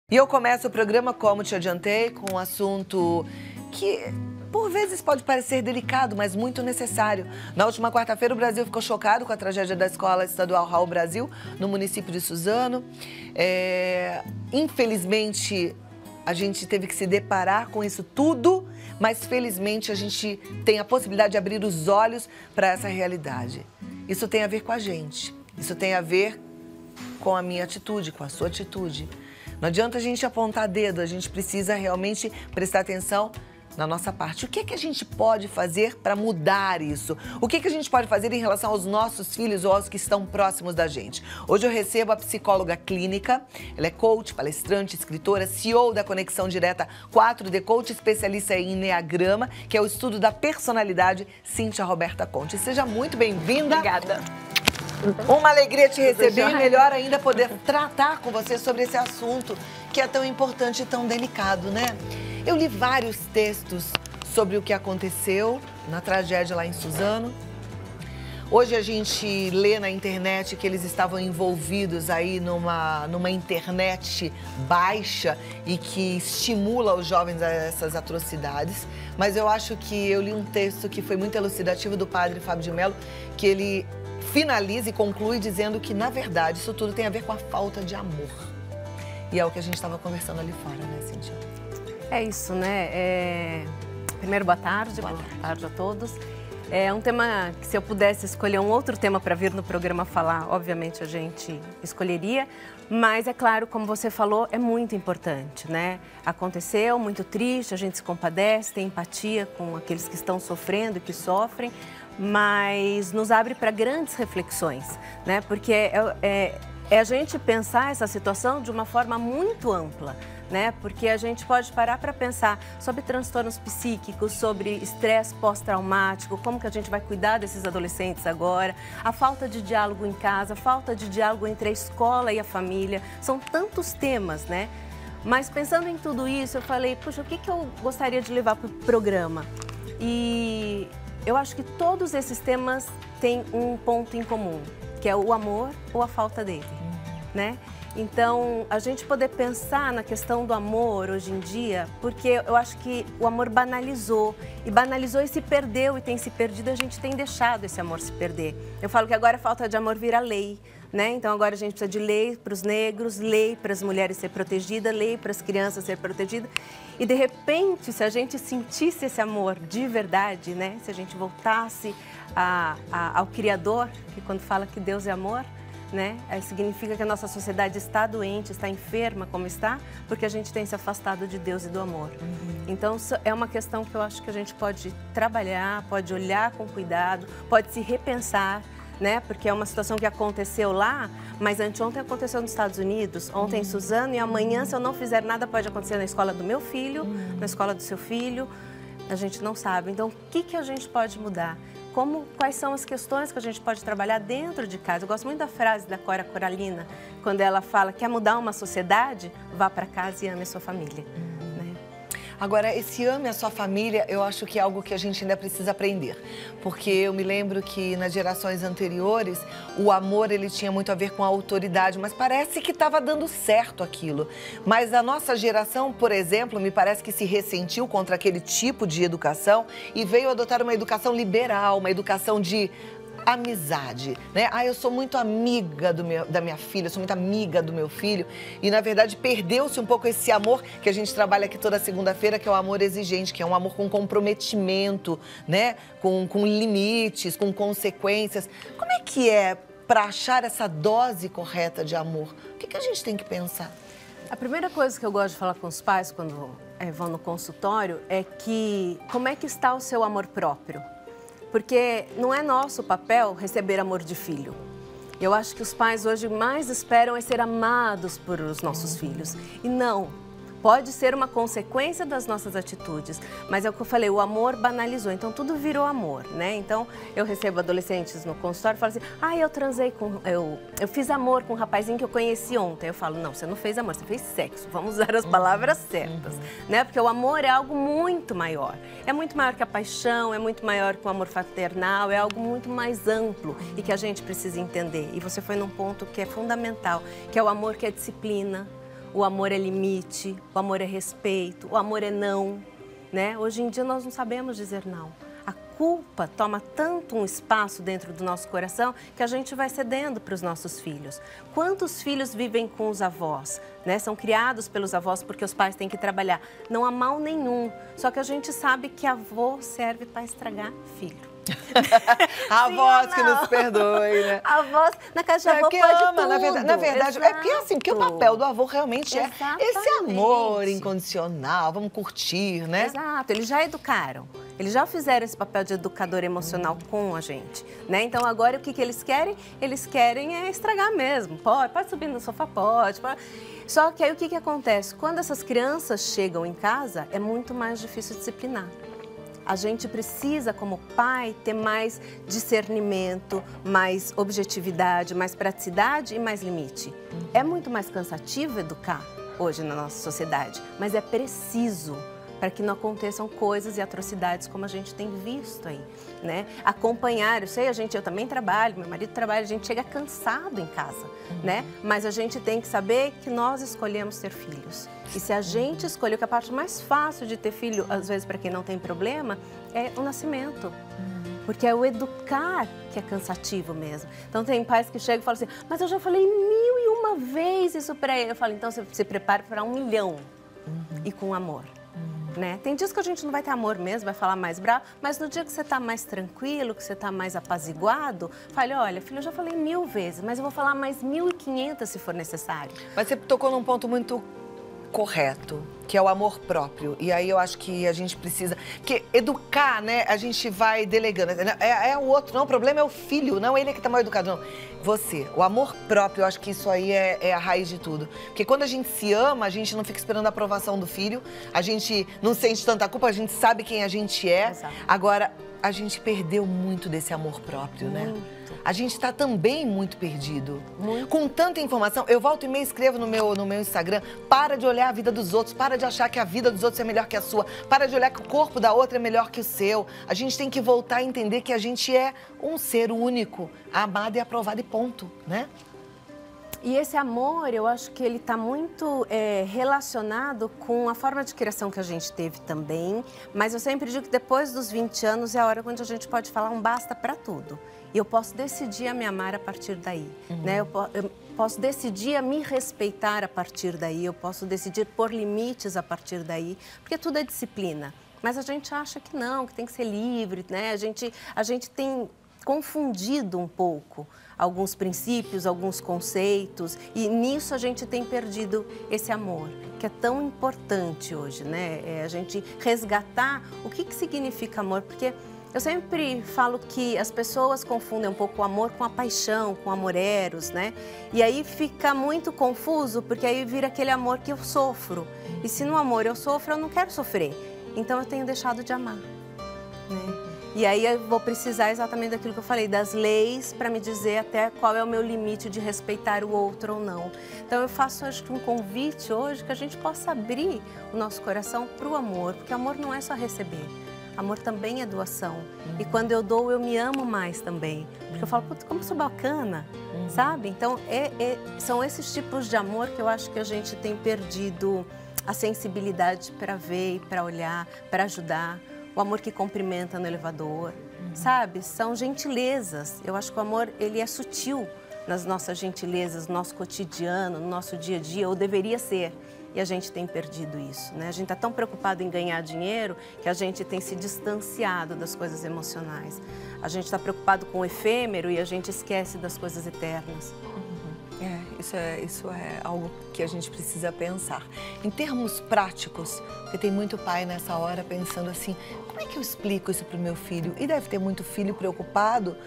E eu começo o programa, como te adiantei, com um assunto que, por vezes, pode parecer delicado, mas muito necessário. Na última quarta-feira, o Brasil ficou chocado com a tragédia da Escola Estadual Raul Brasil, no município de Suzano. Infelizmente, a gente teve que se deparar com isso tudo, mas, felizmente, a gente tem a possibilidade de abrir os olhos para essa realidade. Isso tem a ver com a gente. Isso tem a ver com a minha atitude, com a sua atitude. Não adianta a gente apontar dedo, a gente precisa realmente prestar atenção na nossa parte. O que é que a gente pode fazer para mudar isso? O que é que a gente pode fazer em relação aos nossos filhos ou aos que estão próximos da gente? Hoje eu recebo a psicóloga clínica, ela é coach, palestrante, escritora, CEO da Conexão Direta 4D Coach, especialista em Enneagrama, que é o estudo da personalidade, Cíntia Roberta Conte. Seja muito bem-vinda. Obrigada. Uma alegria te receber e melhor ainda poder tratar com você sobre esse assunto que é tão importante e tão delicado, né? Eu li vários textos sobre o que aconteceu na tragédia lá em Suzano. Hoje a gente lê na internet que eles estavam envolvidos aí numa internet baixa e que estimula os jovens a essas atrocidades. Mas eu acho que eu li um texto que foi muito elucidativo do padre Fábio de Mello, que ele finaliza e conclui dizendo que, na verdade, isso tudo tem a ver com a falta de amor. E é o que a gente estava conversando ali fora, né, Cíntia? É isso, né? Primeiro, boa tarde. Boa tarde a todos. É um tema que, se eu pudesse escolher um outro tema para vir no programa falar, obviamente a gente escolheria. Mas, é claro, como você falou, é muito importante, né? Aconteceu, muito triste, a gente se compadece, tem empatia com aqueles que estão sofrendo e que sofrem, mas nos abre para grandes reflexões, né? Porque é a gente pensar essa situação de uma forma muito ampla, né? Porque a gente pode parar para pensar sobre transtornos psíquicos, sobre estresse pós-traumático, como que a gente vai cuidar desses adolescentes agora, a falta de diálogo em casa, a falta de diálogo entre a escola e a família, são tantos temas, né? Mas pensando em tudo isso, eu falei, puxa, o que eu gostaria de levar para o programa? E eu acho que todos esses temas têm um ponto em comum, que é o amor ou a falta dele, né? Então, a gente poder pensar na questão do amor hoje em dia, porque eu acho que o amor banalizou e se perdeu e tem se perdido, a gente tem deixado esse amor se perder. Eu falo que agora a falta de amor vira lei, né? Então, agora a gente precisa de lei para os negros, lei para as mulheres ser protegida, lei para as crianças ser protegida. E, de repente, se a gente sentisse esse amor de verdade, né? Se a gente voltasse ao Criador, que quando fala que Deus é amor, né? Significa que a nossa sociedade está doente, está enferma como está, porque a gente tem se afastado de Deus e do amor. Então, é uma questão que eu acho que a gente pode trabalhar, pode olhar com cuidado, pode se repensar, né? Porque é uma situação que aconteceu lá, mas anteontem aconteceu nos Estados Unidos, ontem em Suzano, e amanhã, se eu não fizer nada, pode acontecer na escola do meu filho, na escola do seu filho, a gente não sabe. Então, o que a gente pode mudar? Quais são as questões que a gente pode trabalhar dentro de casa? Eu gosto muito da frase da Cora Coralina, quando ela fala que quer mudar uma sociedade, vá para casa e ame a sua família. Né? Agora, esse ame a sua família, eu acho que é algo que a gente ainda precisa aprender. Porque eu me lembro que nas gerações anteriores, o amor ele tinha muito a ver com a autoridade, mas parece que estava dando certo aquilo. Mas a nossa geração, por exemplo, me parece que se ressentiu contra aquele tipo de educação e veio adotar uma educação liberal, uma educação de amizade, né? Eu sou muito amiga da minha filha, eu sou muito amiga do meu filho. E, na verdade, perdeu-se um pouco esse amor que a gente trabalha aqui toda segunda-feira, que é o amor exigente, que é um amor com comprometimento, né? Com limites, com consequências. Como é que é para achar essa dose correta de amor? O que a gente tem que pensar? A primeira coisa que eu gosto de falar com os pais quando vão no consultório é que como é que está o seu amor próprio? Porque não é nosso papel receber amor de filho. Eu acho que os pais hoje mais esperam é ser amados por os nossos filhos. E não. Pode ser uma consequência das nossas atitudes, mas é o que eu falei, o amor banalizou, então tudo virou amor, né? Então, eu recebo adolescentes no consultório e falo assim, eu transei eu fiz amor com um rapazinho que eu conheci ontem. Eu falo, não, você não fez amor, você fez sexo, vamos usar as palavras certas, né? Porque o amor é algo muito maior, é muito maior que a paixão, é muito maior que o amor fraternal, é algo muito mais amplo e que a gente precisa entender. E você foi num ponto que é fundamental, que é o amor que é disciplina, o amor é limite, o amor é respeito, o amor é não, né? Hoje em dia nós não sabemos dizer não. A culpa toma tanto um espaço dentro do nosso coração que a gente vai cedendo para os nossos filhos. Quantos filhos vivem com os avós, né? São criados pelos avós porque os pais têm que trabalhar. Não há mal nenhum, só que a gente sabe que avô serve para estragar filho. A voz que nos perdoe, né? A voz na casa de avô pode ama, tudo. na verdade é porque assim, porque o papel do avô realmente é esse amor incondicional, vamos curtir, né? Exato, eles já educaram. Eles já fizeram esse papel de educador emocional com a gente, né? Então agora o que eles querem? Eles querem estragar mesmo. Pode subir no sofá, pode. Só que aí o que acontece? Quando essas crianças chegam em casa, é muito mais difícil disciplinar. A gente precisa, como pai, ter mais discernimento, mais objetividade, mais praticidade e mais limite. É muito mais cansativo educar hoje na nossa sociedade, mas é preciso para que não aconteçam coisas e atrocidades como a gente tem visto aí, né? Acompanhar, eu também trabalho, meu marido trabalha, a gente chega cansado em casa, né? Mas a gente tem que saber que nós escolhemos ter filhos. E se a gente escolheu, que a parte mais fácil de ter filho, às vezes para quem não tem problema, é o nascimento. Porque é o educar que é cansativo mesmo. Então tem pais que chegam e falam assim, mas eu já falei 1001 vezes isso para ele. Eu falo, então você se prepare para 1 milhão e com amor. Né? Tem dias que a gente não vai ter amor mesmo, vai falar mais bravo, mas no dia que você está mais tranquilo, que você está mais apaziguado, fale, olha, filho, eu já falei 1000 vezes, mas eu vou falar mais 1500 se for necessário. Mas você tocou num ponto muito correto, que é o amor próprio. E aí eu acho que a gente precisa... Porque educar, né, a gente vai delegando. É o outro, não, o problema é o filho, não ele é que tá mal educado, não. Você, o amor próprio, eu acho que isso aí é a raiz de tudo. Porque quando a gente se ama, a gente não fica esperando a aprovação do filho, a gente não sente tanta culpa, a gente sabe quem a gente é. Exato. Agora, a gente perdeu muito desse amor próprio, né? A gente está também muito perdido. Com tanta informação, eu volto e meia escrevo no meu Instagram, para de olhar a vida dos outros, para de achar que a vida dos outros é melhor que a sua, para de olhar que o corpo da outra é melhor que o seu. A gente tem que voltar a entender que a gente é um ser único, amado e aprovado e ponto, né? E esse amor, eu acho que ele está muito relacionado com a forma de criação que a gente teve também, mas eu sempre digo que depois dos 20 anos é a hora onde a gente pode falar um basta para tudo. E eu posso decidir a me amar a partir daí, né? Eu posso decidir a me respeitar a partir daí, eu posso decidir pôr limites a partir daí, porque tudo é disciplina. Mas a gente acha que não, que tem que ser livre, né? A gente tem confundido um pouco alguns princípios, alguns conceitos, e nisso a gente tem perdido esse amor, que é tão importante hoje, né? A gente resgatar o que significa amor, porque eu sempre falo que as pessoas confundem um pouco o amor com a paixão, com o amor eros, né? E aí fica muito confuso, porque aí vira aquele amor que eu sofro. E se no amor eu sofro, eu não quero sofrer. Então eu tenho deixado de amar, né? E aí eu vou precisar exatamente daquilo que eu falei, das leis, para me dizer até qual é o meu limite de respeitar o outro ou não. Então eu faço, acho que um convite hoje que a gente possa abrir o nosso coração para o amor, porque amor não é só receber. Amor também é doação. E quando eu dou, eu me amo mais também. Porque eu falo, putz, como eu sou bacana, sabe? Então, são esses tipos de amor que eu acho que a gente tem perdido a sensibilidade para ver e para olhar, para ajudar. O amor que cumprimenta no elevador, sabe? São gentilezas. Eu acho que o amor, ele é sutil nas nossas gentilezas, no nosso cotidiano, no nosso dia a dia, ou deveria ser. E a gente tem perdido isso, né? A gente está tão preocupado em ganhar dinheiro que a gente tem se distanciado das coisas emocionais. A gente está preocupado com o efêmero e a gente esquece das coisas eternas. Isso é algo que a gente precisa pensar. Em termos práticos, porque tem muito pai nessa hora pensando assim, como é que eu explico isso para o meu filho? E deve ter muito filho preocupado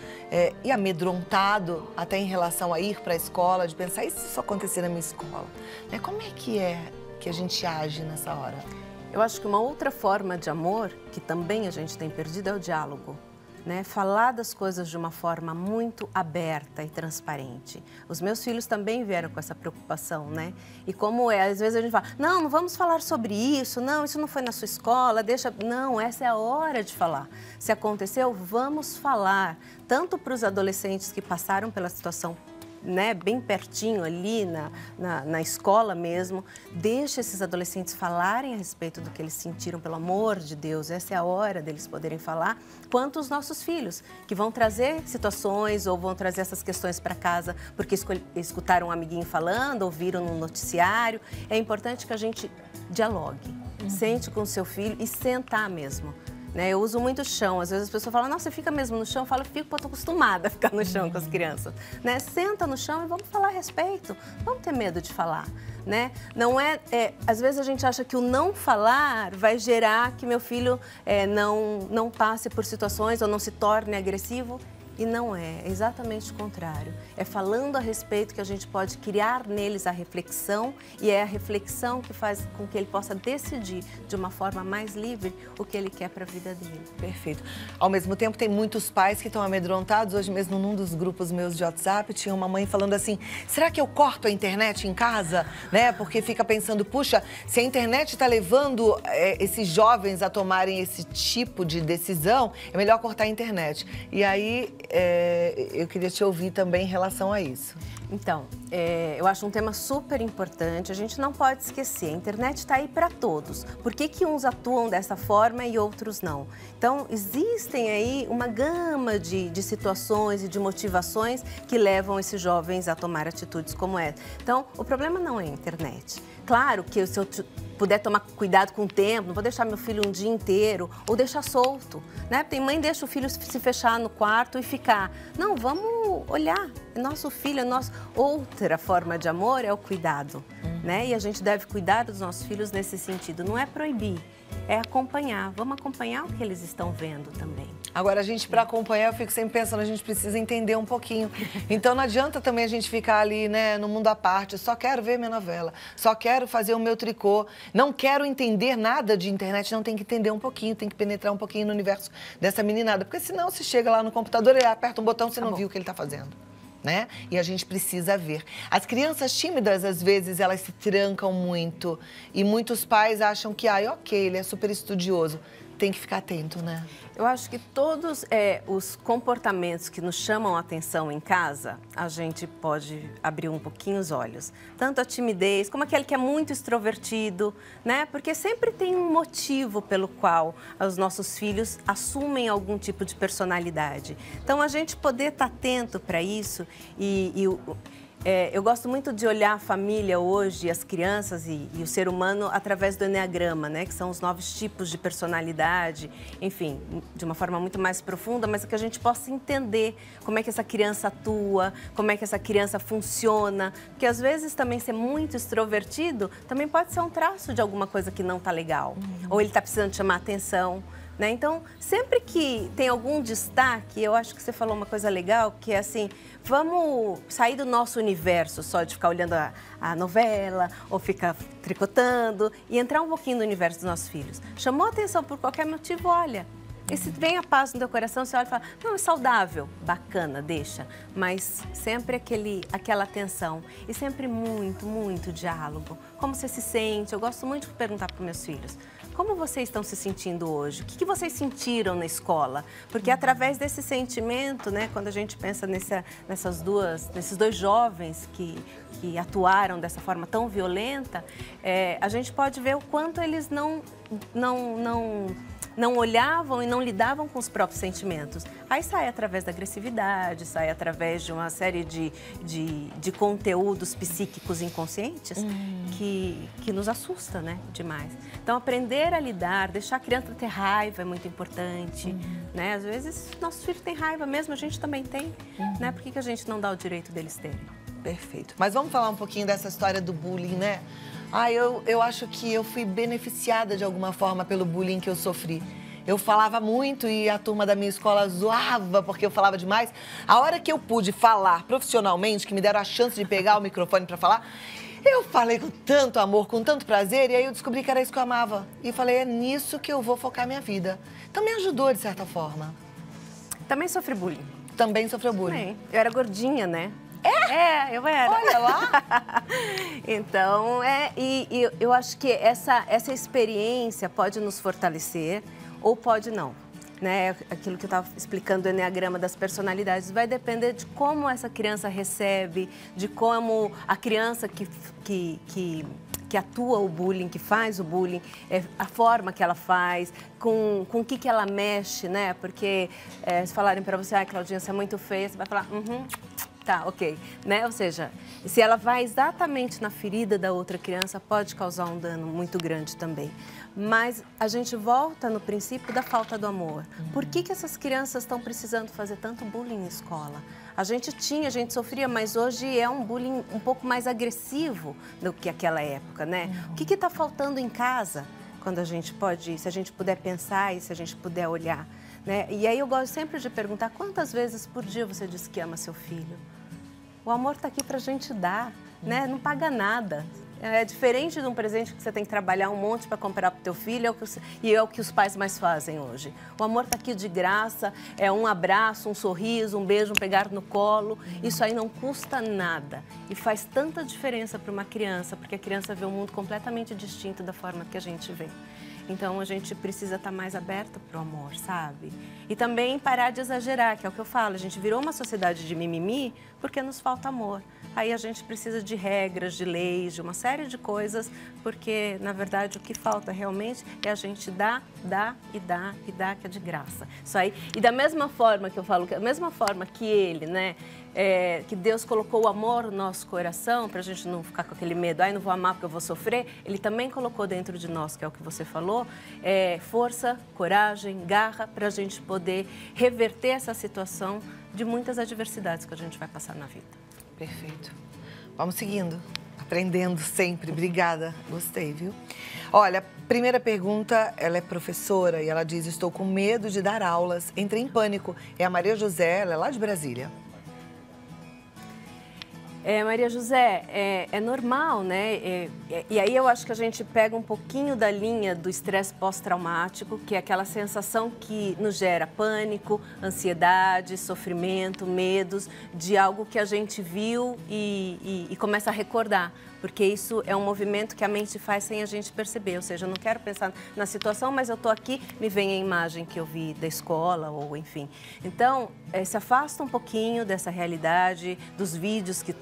e amedrontado até em relação a ir para a escola, de pensar, e se isso acontecer na minha escola? Né? Como é que a gente age nessa hora? Eu acho que uma outra forma de amor, que também a gente tem perdido, é o diálogo. Né? Falar das coisas de uma forma muito aberta e transparente. Os meus filhos também vieram com essa preocupação, né? E como às vezes a gente fala, não vamos falar sobre isso, não, isso não foi na sua escola, deixa... Não, essa é a hora de falar. Se aconteceu, vamos falar. Tanto para os adolescentes que passaram pela situação né, bem pertinho ali na escola mesmo. Deixa esses adolescentes falarem a respeito do que eles sentiram, pelo amor de Deus, essa é a hora deles poderem falar, quanto os nossos filhos, que vão trazer situações ou vão trazer essas questões para casa porque escutaram um amiguinho falando, ouviram no noticiário. É importante que a gente dialogue, sente com o seu filho e sentar mesmo. Né, eu uso muito o chão, às vezes as pessoas falam, nossa, você fica mesmo no chão? Eu falo, fico porque eu tô acostumada a ficar no chão com as crianças. Né? Senta no chão e vamos falar a respeito, vamos ter medo de falar. Né? Não às vezes a gente acha que o não falar vai gerar que meu filho não passe por situações ou não se torne agressivo. E não é exatamente o contrário. É falando a respeito que a gente pode criar neles a reflexão e é a reflexão que faz com que ele possa decidir de uma forma mais livre o que ele quer para a vida dele. Perfeito. Ao mesmo tempo, tem muitos pais que estão amedrontados. Hoje mesmo, num dos grupos meus de WhatsApp, tinha uma mãe falando assim, será que eu corto a internet em casa? Né? Porque fica pensando, puxa, se a internet está levando esses jovens a tomarem esse tipo de decisão, é melhor cortar a internet. E aí... eu queria te ouvir também em relação a isso. Então, eu acho um tema super importante, a gente não pode esquecer, a internet está aí para todos. Por que uns atuam dessa forma e outros não? Então, existem aí uma gama de situações e de motivações que levam esses jovens a tomar atitudes como essa. Então, o problema não é a internet. Claro que se eu puder tomar cuidado com o tempo, não vou deixar meu filho um dia inteiro ou deixar solto, né? Tem mãe que deixa o filho se fechar no quarto e ficar. Não, vamos olhar, é nosso filho, é nosso... Outra forma de amor é o cuidado, né? E a gente deve cuidar dos nossos filhos nesse sentido, não é proibir, é acompanhar, vamos acompanhar o que eles estão vendo também. Agora, para acompanhar, eu fico sempre pensando, a gente precisa entender um pouquinho. Então, não adianta também a gente ficar ali, né, no mundo à parte, só quero ver minha novela, só quero fazer o meu tricô, não quero entender nada de internet, não, tem que entender um pouquinho, tem que penetrar um pouquinho no universo dessa meninada, porque senão você chega lá no computador, ele aperta um botão, você não viu o que ele está fazendo. Né? E a gente precisa ver. As crianças tímidas, às vezes, elas se trancam muito e muitos pais acham que, ok, ele é super estudioso. Tem que ficar atento, né? Eu acho que todos os comportamentos que nos chamam a atenção em casa, a gente pode abrir um pouquinho os olhos. Tanto a timidez, como aquele que é muito extrovertido, né? Porque sempre tem um motivo pelo qual os nossos filhos assumem algum tipo de personalidade. Então, a gente poder estar atento para isso eu gosto muito de olhar a família hoje, as crianças e o ser humano através do Enneagrama, né? Que são os 9 tipos de personalidade, enfim, de uma forma muito mais profunda, mas que a gente possa entender como é que essa criança atua, como é que essa criança funciona, porque às vezes também ser muito extrovertido também pode ser um traço de alguma coisa que não está legal, ou ele está precisando chamar atenção. Né? Então, sempre que tem algum destaque, eu acho que você falou uma coisa legal, que é assim, vamos sair do nosso universo só de ficar olhando a novela ou ficar tricotando e entrar um pouquinho no universo dos nossos filhos. Chamou a atenção por qualquer motivo, olha. E se vem a paz no teu coração, você olha e fala, não, é saudável, bacana, deixa. Mas sempre aquela atenção e sempre muito, muito diálogo. Como você se sente? Eu gosto muito de perguntar para meus filhos. Como vocês estão se sentindo hoje? O que vocês sentiram na escola? Porque através desse sentimento, né, quando a gente pensa nesses dois jovens que atuaram dessa forma tão violenta, a gente pode ver o quanto eles não olhavam e não lidavam com os próprios sentimentos. Aí sai através da agressividade, sai através de uma série de conteúdos psíquicos inconscientes que nos assusta, né, demais. Então, aprender a lidar, deixar a criança ter raiva é muito importante, né? Às vezes, nossos filhos têm raiva mesmo, a gente também tem, né? Por que a gente não dá o direito deles terem? Perfeito. Mas vamos falar um pouquinho dessa história do bullying, né? Eu acho que eu fui beneficiada de alguma forma pelo bullying que eu sofri. Eu falava muito e a turma da minha escola zoava porque eu falava demais. A hora que eu pude falar profissionalmente, que me deram a chance de pegar o microfone para falar, eu falei com tanto amor, com tanto prazer, e aí eu descobri que era isso que eu amava. E falei, é nisso que eu vou focar minha vida. Então me ajudou, de certa forma. Também sofri bullying. Também sofreu bullying? Também. Eu era gordinha, né? Eu era. Olha lá! Então, e eu acho que essa experiência pode nos fortalecer ou pode não. né? Aquilo que eu estava explicando do Eneagrama das personalidades, vai depender de como essa criança recebe, de como a criança que atua o bullying, que faz o bullying, a forma que ela faz, com o que ela mexe, né? Porque se falarem para você, Claudinha, você é muito feia, você vai falar, tá, ok, né? Ou seja, se ela vai exatamente na ferida da outra criança, pode causar um dano muito grande também. Mas a gente volta no princípio da falta do amor. Por que essas crianças estão precisando fazer tanto bullying na escola? A gente sofria, mas hoje é um bullying um pouco mais agressivo do que aquela época, né? O que está faltando em casa, quando a gente pode, se a gente puder pensar e se a gente puder olhar, né? E aí eu gosto sempre de perguntar, quantas vezes por dia você diz que ama seu filho? O amor está aqui para a gente dar, né? Não paga nada. É diferente de um presente que você tem que trabalhar um monte para comprar para o teu filho, e é o que os pais mais fazem hoje. O amor está aqui de graça, é um abraço, um sorriso, um beijo, um pegar no colo. Isso aí não custa nada e faz tanta diferença para uma criança, porque a criança vê o mundo completamente distinto da forma que a gente vê. Então, a gente precisa estar mais aberta para o amor, sabe? E também parar de exagerar, que é o que eu falo. A gente virou uma sociedade de mimimi porque nos falta amor. Aí a gente precisa de regras, de leis, de uma série de coisas, porque, na verdade, o que falta realmente é a gente dar, que é de graça. Isso aí. E da mesma forma que eu falo, da mesma forma que ele, né? Que Deus colocou o amor no nosso coração, para a gente não ficar com aquele medo, não vou amar porque eu vou sofrer, Ele também colocou dentro de nós, que é o que você falou, força, coragem, garra, para a gente poder reverter essa situação de muitas adversidades que a gente vai passar na vida. Perfeito. Vamos seguindo, aprendendo sempre. Obrigada, gostei, viu? Olha, a primeira pergunta, ela é professora e ela diz, estou com medo de dar aulas, entrei em pânico. É a Maria José, ela é lá de Brasília. Maria José, é normal, né? E aí eu acho que a gente pega um pouquinho da linha do estresse pós-traumático, que é aquela sensação que nos gera pânico, ansiedade, sofrimento, medos de algo que a gente viu e começa a recordar. Porque isso é um movimento que a mente faz sem a gente perceber. Ou seja, eu não quero pensar na situação, mas eu estou aqui, me vem a imagem que eu vi da escola, ou enfim. Então, se afasta um pouquinho dessa realidade, dos vídeos que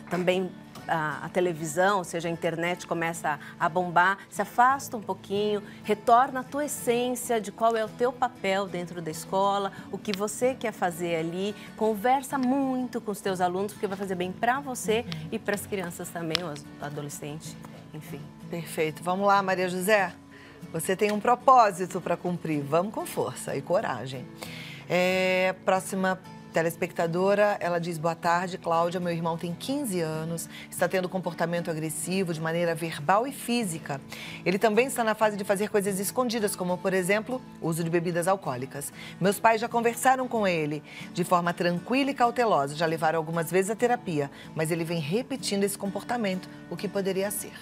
também a televisão, ou seja, a internet começa a bombar, se afasta um pouquinho, retorna à tua essência de qual é o teu papel dentro da escola, o que você quer fazer ali, conversa muito com os teus alunos, porque vai fazer bem para você e para as crianças também, os adolescentes, enfim. Perfeito. Vamos lá, Maria José? Você tem um propósito para cumprir. Vamos com força e coragem. Próxima telespectadora, ela diz, boa tarde, Cláudia, meu irmão tem 15 anos, está tendo comportamento agressivo de maneira verbal e física. Ele também está na fase de fazer coisas escondidas, como, por exemplo, o uso de bebidas alcoólicas. Meus pais já conversaram com ele de forma tranquila e cautelosa, já levaram algumas vezes à terapia, mas ele vem repetindo esse comportamento, o que poderia ser?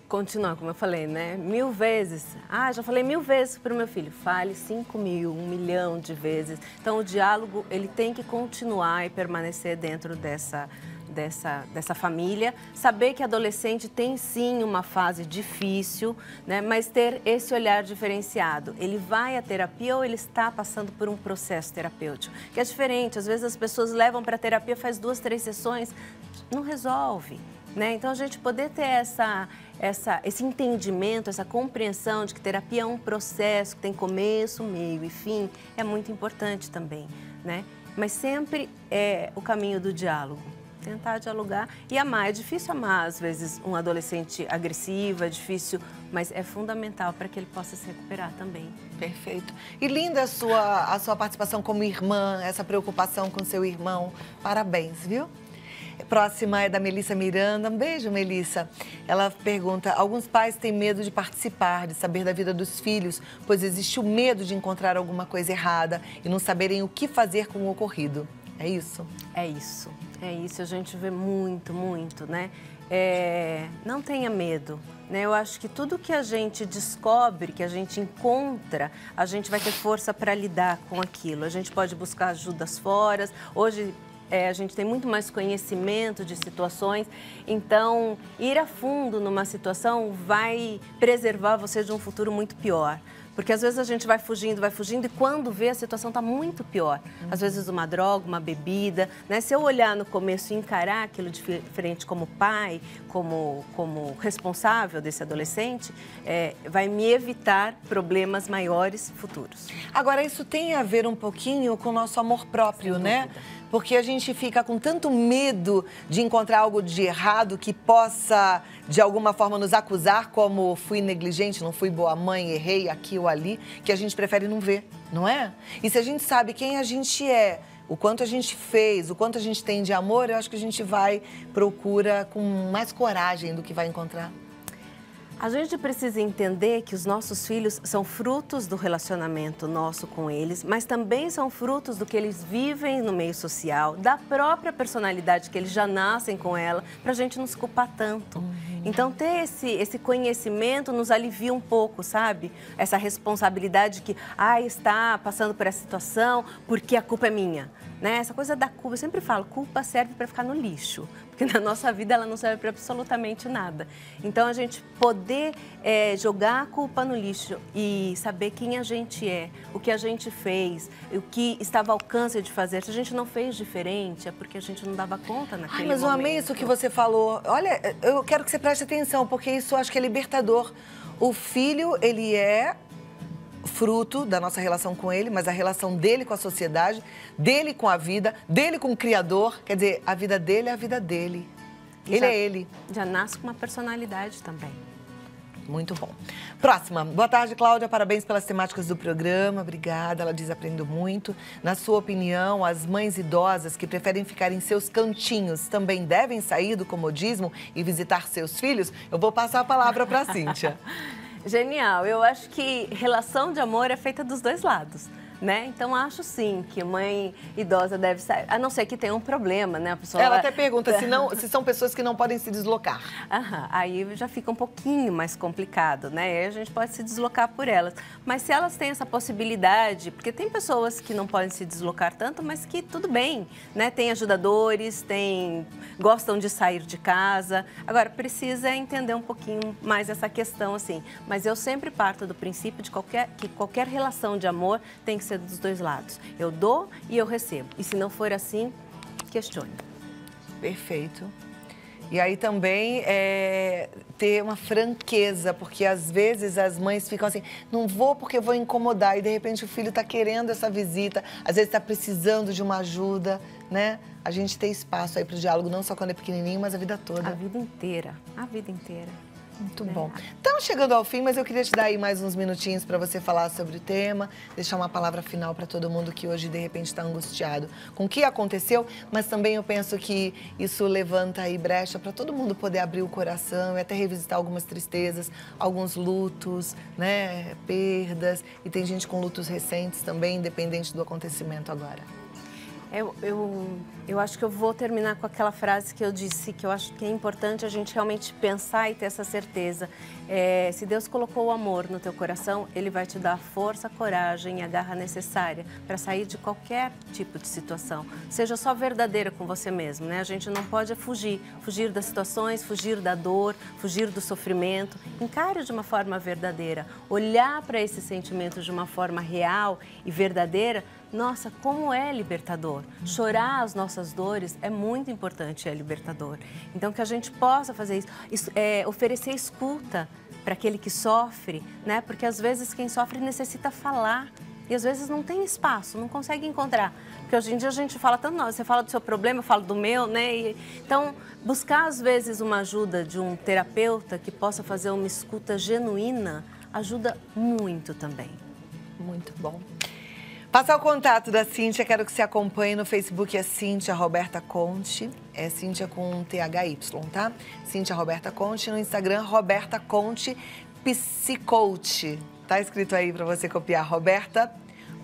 Continuar, como eu falei, né? 1000 vezes. Já falei 1000 vezes para o meu filho. Fale 5.000, 1 milhão de vezes. Então, o diálogo, ele tem que continuar e permanecer dentro dessa família. Saber que adolescente tem, sim, uma fase difícil, né? Mas ter esse olhar diferenciado. Ele vai à terapia ou ele está passando por um processo terapêutico? Que é diferente. Às vezes, as pessoas levam para a terapia, faz 2, 3 sessões, não resolve, né? Então, a gente poder ter esse entendimento, essa compreensão de que terapia é um processo que tem começo, meio e fim, é muito importante também, né? Mas sempre é o caminho do diálogo, tentar dialogar e amar. É difícil amar, às vezes, um adolescente agressivo, é difícil, mas é fundamental para que ele possa se recuperar também. Perfeito. E linda a sua participação como irmã, essa preocupação com seu irmão. Parabéns, viu? Próxima é da Melissa Miranda. Um beijo, Melissa. Ela pergunta, alguns pais têm medo de participar, de saber da vida dos filhos, pois existe o medo de encontrar alguma coisa errada e não saberem o que fazer com o ocorrido. É isso? É isso. É isso. A gente vê muito, muito, né? Não tenha medo, né? Eu acho que tudo que a gente descobre, que a gente encontra, a gente vai ter força para lidar com aquilo. A gente pode buscar ajudas fora. Hoje, a gente tem muito mais conhecimento de situações, então ir a fundo numa situação vai preservar você de um futuro muito pior. Porque às vezes a gente vai fugindo e quando vê a situação está muito pior. Às vezes uma droga, uma bebida, né? Se eu olhar no começo e encarar aquilo de frente como pai, como responsável desse adolescente, vai me evitar problemas maiores futuros. Agora, isso tem a ver um pouquinho com o nosso amor próprio, né? Porque a gente fica com tanto medo de encontrar algo de errado que possa, de alguma forma, nos acusar como fui negligente, não fui boa mãe, errei aqui ou ali, que a gente prefere não ver, não é? E se a gente sabe quem a gente é, o quanto a gente fez, o quanto a gente tem de amor, eu acho que a gente procura com mais coragem do que vai encontrar. A gente precisa entender que os nossos filhos são frutos do relacionamento nosso com eles, mas também são frutos do que eles vivem no meio social, da própria personalidade que eles já nascem com ela, para a gente não se culpar tanto. Então, ter esse conhecimento nos alivia um pouco, sabe? Essa responsabilidade que, está passando por essa situação porque a culpa é minha. Né? Essa coisa da culpa, eu sempre falo, culpa serve para ficar no lixo, porque na nossa vida ela não serve para absolutamente nada. Então, a gente poder jogar a culpa no lixo e saber quem a gente é, o que a gente fez, o que estava ao alcance de fazer. Se a gente não fez diferente, é porque a gente não dava conta naquele momento. Mas eu amei isso que você falou. Olha, eu quero que você preste atenção, porque isso eu acho que é libertador. O filho, ele é fruto da nossa relação com ele, mas a relação dele com a sociedade, dele com a vida, dele com o Criador. Quer dizer, a vida dele é a vida dele. Ele é ele. Já nasce com uma personalidade também. Muito bom. Próxima. Boa tarde, Cláudia. Parabéns pelas temáticas do programa. Obrigada. Ela diz, aprendo muito. Na sua opinião, as mães idosas que preferem ficar em seus cantinhos também devem sair do comodismo e visitar seus filhos? Eu vou passar a palavra para a Cíntia. Genial. Eu acho que relação de amor é feita dos dois lados. Né? Então, acho sim que mãe idosa deve sair, a não ser que tenha um problema, né? A pessoa Ela até pergunta se são pessoas que não podem se deslocar. Aí já fica um pouquinho mais complicado, né? Aí a gente pode se deslocar por elas. Mas se elas têm essa possibilidade, porque tem pessoas que não podem se deslocar tanto, mas que tudo bem, né? Tem ajudadores, gostam de sair de casa. Agora, precisa entender um pouquinho mais essa questão, assim. Mas eu sempre parto do princípio de que qualquer relação de amor tem que ser dos dois lados. Eu dou e eu recebo. E se não for assim, questione. Perfeito. E aí também ter uma franqueza, porque às vezes as mães ficam assim, não vou porque vou incomodar, e de repente o filho está querendo essa visita, às vezes está precisando de uma ajuda, né? A gente ter espaço aí para o diálogo, não só quando é pequenininho, mas a vida toda. A vida inteira, a vida inteira. Muito bom. Estamos chegando ao fim, mas eu queria te dar aí mais uns minutinhos para você falar sobre o tema, deixar uma palavra final para todo mundo que hoje, de repente, está angustiado com o que aconteceu, mas também eu penso que isso levanta aí brecha para todo mundo poder abrir o coração e até revisitar algumas tristezas, alguns lutos, né, perdas, e tem gente com lutos recentes também, independente do acontecimento agora. Eu acho que eu vou terminar com aquela frase que eu disse, que eu acho que é importante a gente realmente pensar e ter essa certeza. Se Deus colocou o amor no teu coração, Ele vai te dar a força, a coragem e a garra necessária para sair de qualquer tipo de situação. Seja só verdadeira com você mesmo, né? A gente não pode fugir das situações, fugir da dor, fugir do sofrimento. Encare de uma forma verdadeira. Olhar para esse sentimento de uma forma real e verdadeira. Nossa, como é libertador. Chorar as nossas dores é muito importante, é libertador. Então, que a gente possa fazer isso, oferecer escuta para aquele que sofre, né? Porque às vezes quem sofre necessita falar e às vezes não tem espaço, não consegue encontrar. Porque hoje em dia a gente fala tanto, não, você fala do seu problema, eu falo do meu, né? Então, buscar às vezes uma ajuda de um terapeuta que possa fazer uma escuta genuína ajuda muito também. Muito bom. Passar o contato da Cíntia, quero que você acompanhe no Facebook, é Cíntia Roberta Conte, é Cíntia com THY, tá? Cíntia Roberta Conte, no Instagram, Roberta Conte Psicoach. Tá escrito aí para você copiar, Roberta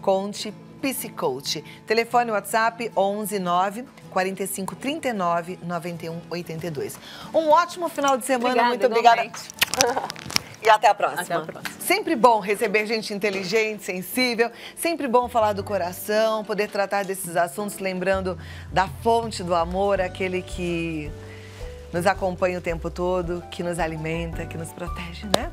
Conte Psicoach. Telefone WhatsApp 11 9 45 39 91 82. Um ótimo final de semana, muito obrigada. E até a próxima. Até a próxima. Sempre bom receber gente inteligente, sensível, sempre bom falar do coração, poder tratar desses assuntos lembrando da fonte do amor, aquele que nos acompanha o tempo todo, que nos alimenta, que nos protege, né?